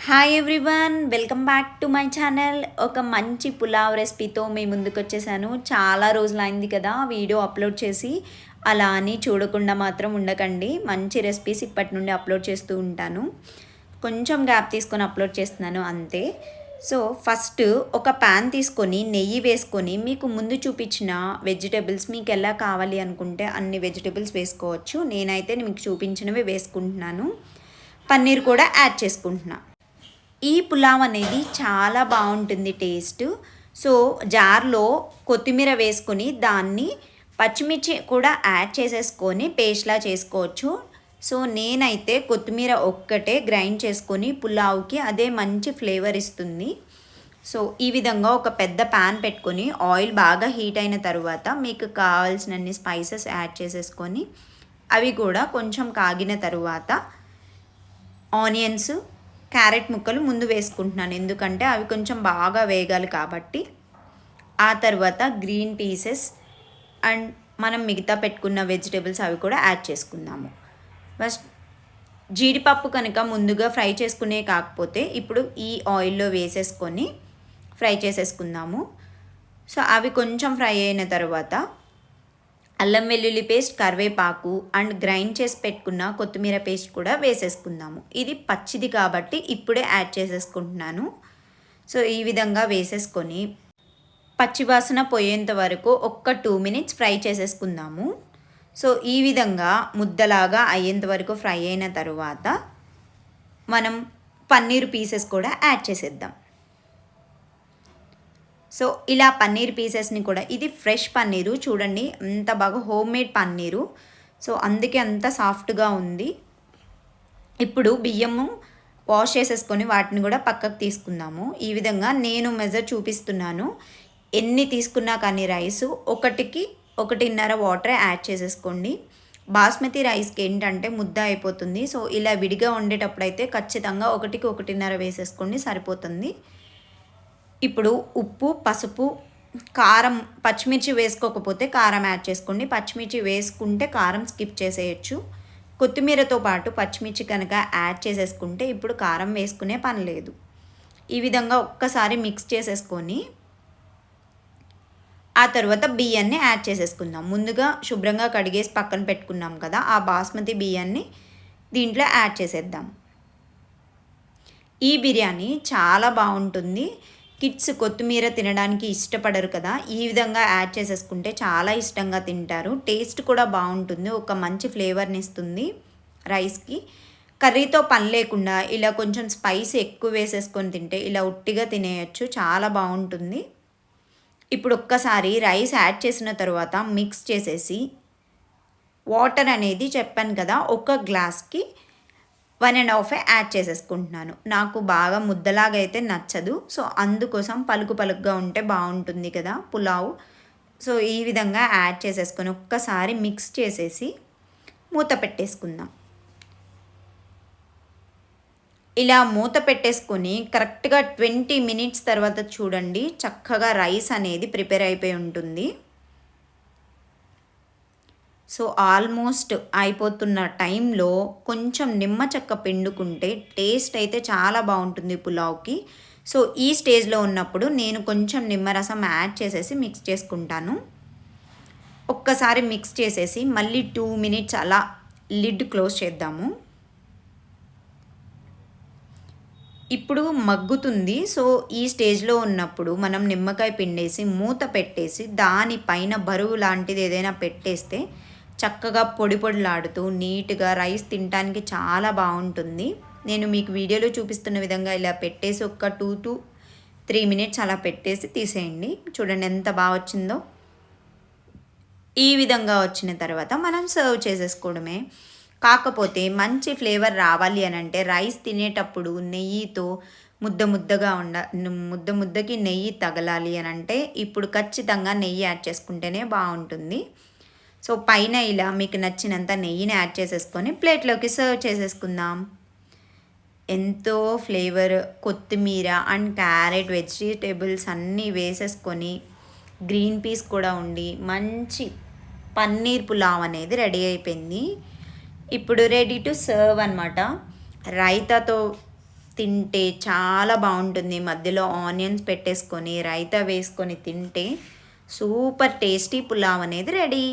Hi everyone, welcome back to my channel. ఒక మంచి పులావ్ రెసిపీతో మీ ముందుకు వచ్చేసాను. చాలా రోజులైంది కదా వీడియో అప్లోడ్ చేసి. అలా అని చూడకుండా మాత్రం ఉండకండి. మంచి రెసిపీస్ ఇప్పటి నుండి అప్లోడ్ చేస్తూ ఉంటాను. కొంచెం గ్యాప్ తీసుకొని అప్లోడ్ చేస్తున్నాను అంతే. సో ఫస్ట్ ఒక ప్యాన్ తీసుకొని నెయ్యి వేసుకొని మీకు ముందు చూపించిన వెజిటేబుల్స్ మీకు ఎలా కావాలి అనుకుంటే అన్ని వెజిటేబుల్స్ వేసుకోవచ్చు. నేనైతే మీకు చూపించినవి వేసుకుంటున్నాను. పన్నీర్ కూడా యాడ్ చేసుకుంటున్నాను. ఈ పులావ్ అనేది చాలా బాగుంటుంది టేస్ట్. సో జార్లో కొత్తిమీర వేసుకొని దాన్ని పచ్చిమిర్చి కూడా యాడ్ చేసేసుకొని పేస్ట్లా చేసుకోవచ్చు. సో నేనైతే కొత్తిమీర ఒక్కటే గ్రైండ్ చేసుకొని పులావ్కి అదే మంచి ఫ్లేవర్ ఇస్తుంది. సో ఈ విధంగా ఒక పెద్ద ప్యాన్ పెట్టుకొని ఆయిల్ బాగా హీట్ అయిన తర్వాత మీకు కావాల్సినన్ని స్పైసెస్ యాడ్ చేసేసుకొని అవి కూడా కొంచెం కాగిన తర్వాత ఆనియన్స్, క్యారెట్ ముక్కలు ముందు వేసుకుంటున్నాను, ఎందుకంటే అవి కొంచెం బాగా వేగాలి కాబట్టి. ఆ తర్వాత గ్రీన్ పీసెస్ అండ్ మనం మిగతా పెట్టుకున్న వెజిటేబుల్స్ అవి కూడా యాడ్ చేసుకుందాము. ఫస్ట్ జీడిపప్పు కనుక ముందుగా ఫ్రై చేసుకునే కాకపోతే ఇప్పుడు ఈ ఆయిల్లో వేసేసుకొని ఫ్రై చేసేసుకుందాము. సో అవి కొంచెం ఫ్రై అయిన తర్వాత అల్లం వెల్లుల్లి పేస్ట్, కరివేపాకు అండ్ గ్రైండ్ చేసి పెట్టుకున్న కొత్తిమీర పేస్ట్ కూడా వేసేసుకుందాము. ఇది పచ్చిది కాబట్టి ఇప్పుడే యాడ్ చేసేసుకుంటున్నాను. సో ఈ విధంగా వేసేసుకొని పచ్చివాసన పోయేంత వరకు ఒక్క 2 minutes ఫ్రై చేసేసుకుందాము. సో ఈ విధంగా ముద్దలాగా అయ్యేంత వరకు ఫ్రై అయిన తర్వాత మనం పన్నీర్ పీసెస్ కూడా యాడ్ చేసేద్దాం. సో ఇలా పన్నీర్ పీసెస్ని కూడా, ఇది ఫ్రెష్ పన్నీరు చూడండి ఎంత బాగా హోమ్మేడ్ పన్నీరు. సో అందుకే అంత సాఫ్ట్గా ఉంది. ఇప్పుడు బియ్యము వాష్ చేసేసుకొని వాటిని కూడా పక్కకు తీసుకుందాము. ఈ విధంగా నేను మెజర్ చూపిస్తున్నాను. ఎన్ని తీసుకున్నా కానీ రైసు 1కి 1.5 వాటర్ యాడ్ చేసేసుకోండి. బాస్మతి రైస్కి ఏంటంటే ముద్ద అయిపోతుంది. సో ఇలా విడిగా వండేటప్పుడు అయితే ఖచ్చితంగా 1కి 1.5 వేసేసుకోండి, సరిపోతుంది. ఇప్పుడు ఉప్పు, పసుపు, కారం, పచ్చిమిర్చి వేసుకోకపోతే కారం యాడ్ చేసుకోండి. పచ్చిమిర్చి వేసుకుంటే కారం స్కిప్ చేసేయచ్చు. కొత్తిమీరతో పాటు పచ్చిమిర్చి కనుక యాడ్ చేసేసుకుంటే ఇప్పుడు కారం వేసుకునే పని లేదు. ఈ విధంగా ఒక్కసారి మిక్స్ చేసేసుకొని ఆ తర్వాత బియ్యాన్ని యాడ్ చేసేసుకుందాం. ముందుగా శుభ్రంగా కడిగేసి పక్కన పెట్టుకున్నాం కదా, ఆ బాస్మతి బియ్యాన్ని దీంట్లో యాడ్ చేసేద్దాం. ఈ బిర్యానీ చాలా బాగుంటుంది. కిడ్స్ కొత్తిమీర తినడానికి ఇష్టపడరు కదా, ఈ విధంగా యాడ్ చేసేసుకుంటే చాలా ఇష్టంగా తింటారు. టేస్ట్ కూడా బాగుంటుంది, ఒక మంచి ఫ్లేవర్ని ఇస్తుంది రైస్కి. కర్రీతో పని లేకుండా ఇలా కొంచెం స్పైస్ ఎక్కువ వేసేసుకొని తింటే ఇలా ఉట్టిగా తినేయచ్చు, చాలా బాగుంటుంది. ఇప్పుడు ఒక్కసారి రైస్ యాడ్ చేసిన తర్వాత మిక్స్ చేసేసి వాటర్ అనేది చెప్పాను కదా, ఒక గ్లాస్కి 1.5 యాడ్ చేసేసుకుంటున్నాను. నాకు బాగా ముద్దలాగా అయితే నచ్చదు. సో అందుకోసం పలుకుగా ఉంటే బాగుంటుంది కదా పులావ్. సో ఈ విధంగా యాడ్ చేసేసుకొని ఒక్కసారి మిక్స్ చేసేసి మూత పెట్టేసుకుందాం. ఇలా మూత పెట్టేసుకొని కరెక్ట్గా 20 minutes తర్వాత చూడండి చక్కగా రైస్ అనేది ప్రిపేర్ అయిపోయి ఉంటుంది. సో ఆల్మోస్ట్ అయిపోతున్న టైంలో కొంచెం నిమ్మ చెక్క పిండుకుంటే టేస్ట్ అయితే చాలా బాగుంటుంది పులావ్కి. సో ఈ స్టేజ్లో ఉన్నప్పుడు నేను కొంచెం నిమ్మరసం యాడ్ చేసేసి మిక్స్ చేసుకుంటాను. ఒక్కసారి మిక్స్ చేసేసి మళ్ళీ 2 minutes అలా లిడ్ క్లోజ్ చేద్దాము. ఇప్పుడు మగ్గుతుంది. సో ఈ స్టేజ్లో ఉన్నప్పుడు మనం నిమ్మకాయ పిండేసి మూత పెట్టేసి దానిపైన బరువు లాంటిది ఏదైనా పెట్టేస్తే చక్కగా పొడిలాడుతూ నీట్గా రైస్ తినడానికి చాలా బాగుంటుంది. నేను మీకు వీడియోలో చూపిస్తున్న విధంగా ఇలా పెట్టేసి ఒక 2 to 3 minutes అలా పెట్టేసి తీసేయండి. చూడండి ఎంత బాగా వచ్చిందో. ఈ విధంగా వచ్చిన తర్వాత మనం సర్వ్ చేసేసుకోవడమే. కాకపోతే మంచి ఫ్లేవర్ రావాలి అని అంటే రైస్ తినేటప్పుడు నెయ్యితో ముద్దకి నెయ్యి తగలాలి అని అంటే ఇప్పుడు ఖచ్చితంగా నెయ్యి యాడ్ చేసుకుంటేనే బాగుంటుంది. సో పైన ఇలా మీకు నచ్చినంత నెయ్యిని యాడ్ చేసేసుకొని ప్లేట్లోకి సర్వ్ చేసేసుకుందాం. ఎంతో ఫ్లేవర్, కొత్తిమీర అండ్ క్యారెట్ వెజిటేబుల్స్ అన్నీ వేసేసుకొని గ్రీన్ పీస్ కూడా ఉండి మంచి పన్నీర్ పులావ్ అనేది రెడీ అయిపోయింది. ఇప్పుడు రెడీ టు సర్వ్ అనమాట. రైతాతో తింటే చాలా బాగుంటుంది. మధ్యలో ఆనియన్స్ పెట్టేసుకొని రైతా వేసుకొని తింటే సూపర్ టేస్టీ పులావ్ అనేది రెడీ.